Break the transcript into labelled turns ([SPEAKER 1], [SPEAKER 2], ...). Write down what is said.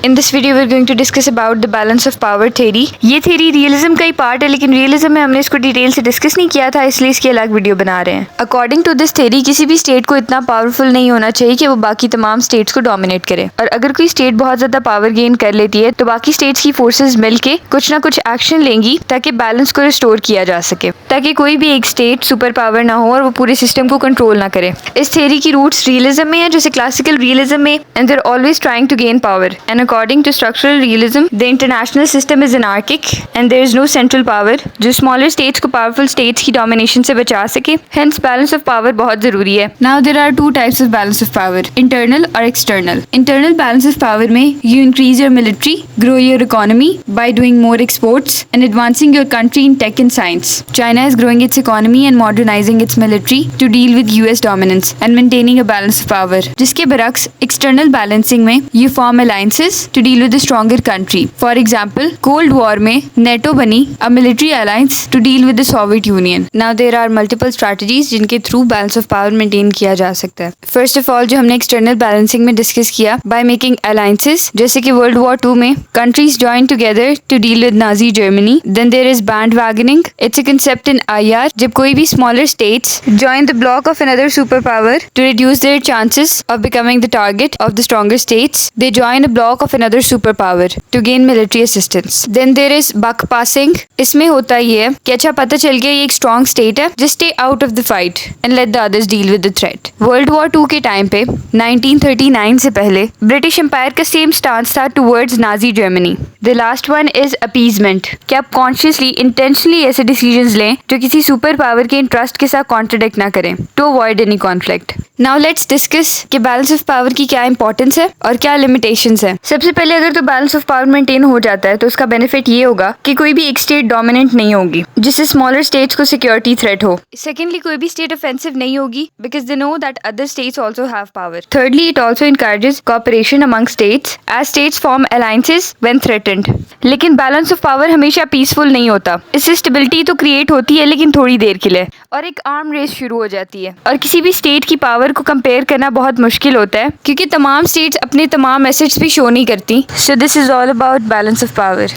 [SPEAKER 1] In this video we're going to discuss about the balance of power theory. ये theory realism का ही part है, लेकिन realism में हमने इसको डिटेल से डिस्कस नहीं किया था, इसलिए इसकी अलग वीडियो बना रहे हैं। अकॉर्डिंग टू दिस theory किसी भी स्टेट को इतना पावरफुल नहीं होना चाहिए कि वो बाकी तमाम स्टेट्स को डोमिनेट करे, और अगर कोई स्टेट बहुत ज्यादा पावर गेन कर लेती है तो बाकी स्टेट्स की फोर्सेस मिलके कुछ ना कुछ एक्शन लेंगी ताकि बैलेंस को रिस्टोर किया जा सके, ताकि कोई भी एक स्टेट सुपर पावर ना हो और वो पूरे सिस्टम को कंट्रोल ना करे। इस थ्योरी की रूट्स रियलिज्म में है, जैसे क्लासिकल रियलिज्म में, and they are always trying to gain power. And according to structural realism the international system is anarchic and there is no central power जो स्मॉलर स्टेट्स को powerful states की domination से बचा सके। Hence balance of power बहुत जरूरी है। Now there are two types of balance of power, internal और external. Internal balance of power में you increase your military, grow your economy by doing more exports and advancing your country in tech and science. China is growing its economy and modernizing its military to deal with US dominance and maintaining a balance of power. जिसके बरक्स external balancing में you form alliances to deal with a stronger country. For example, Cold War में NATO बनी a military alliance to deal with the Soviet Union. Now there are multiple strategies जिनके through balance of power maintain किया जा सकता है। First of all जो हमने external balancing में डिस्कस किया, by making alliances, जैसे कि World War II में countries joined together to deal with Nazi Germany. Then there is bandwagoning. It's a concept in IR जब कोई भी smaller states join the bloc of another superpower to reduce their chances of becoming the target of the stronger states. They join a bloc of another superpower to gain military assistance. Then there is buck passing. इसमें होता ये है कि अच्छा पता चल गया ये एक strong state है, just stay out of the fight and let the others deal with the threat. World War II के टाइम पे 1939 से पहले ब्रिटिश एम्पायर का सेम स्टांस था towards Nazi Germany. The last one is appeasement, कि आप consciously intentionally ऐसे decisions लें जो किसी सुपर पावर के इंटरेस्ट के साथ कॉन्ट्रडिक्ट ना करें to avoid any conflict. Now let's discuss कि बैलेंस ऑफ पावर की क्या इंपॉर्टेंस है और क्या लिमिटेशंस है। सबसे पहले अगर तो बैलेंस ऑफ पावर मेंटेन हो जाता है तो उसका बेनिफिट ये होगा कि कोई भी एक स्टेट डोमिनेंट नहीं होगी जिससे स्मॉलर स्टेट्स को सिक्योरिटी थ्रेट हो। सेकेंडली कोई भी स्टेट ऑफेंसिव नहीं होगी because they know that other states also have power. Thirdly it also encourages cooperation among states as states form alliances when threatened. लेकिन बैलेंस ऑफ पावर हमेशा peaceful नहीं होता, इससे स्टेबिलिटी तो क्रिएट होती है लेकिन थोड़ी देर के लिए, और एक आर्म रेस शुरू हो जाती है और किसी भी स्टेट की पावर को कंपेयर करना बहुत मुश्किल होता है क्योंकि तमाम स्टेट्स अपने तमाम एसेट्स भी शो नहीं करती। So this is all about balance of power.